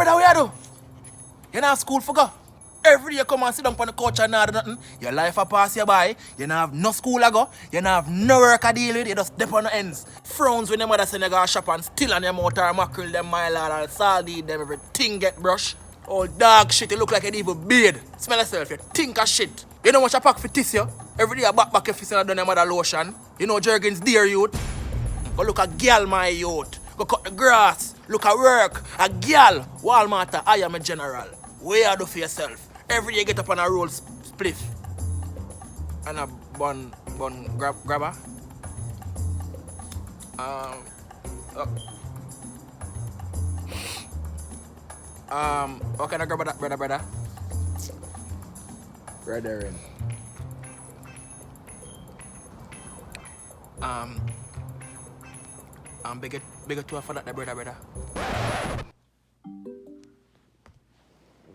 brother, what you do? You not have school for go. Every day you come and sit down on the couch and not do nothing. Your life a pass you by. You not have no school to go. You not have no work to deal with. You just dip on the ends. Frowns when your mother send you go shop and still on your motor, mackerel, them mile and sardine, them everything get brush. Oh dog shit, you look like an evil beard. Smell yourself, you think of shit. You know what you pack for tissue? Every day you back your fist and done your mother lotion. You know Jergens dear youth. Go look a girl my youth. Go cut the grass. Look at work. A girl. Walmart, I am a general. What you do for yourself? Every day you get up on a roll spliff. And a bun grabber. What kind of grabber that, brother? Brethren. Bigger to for that, brother.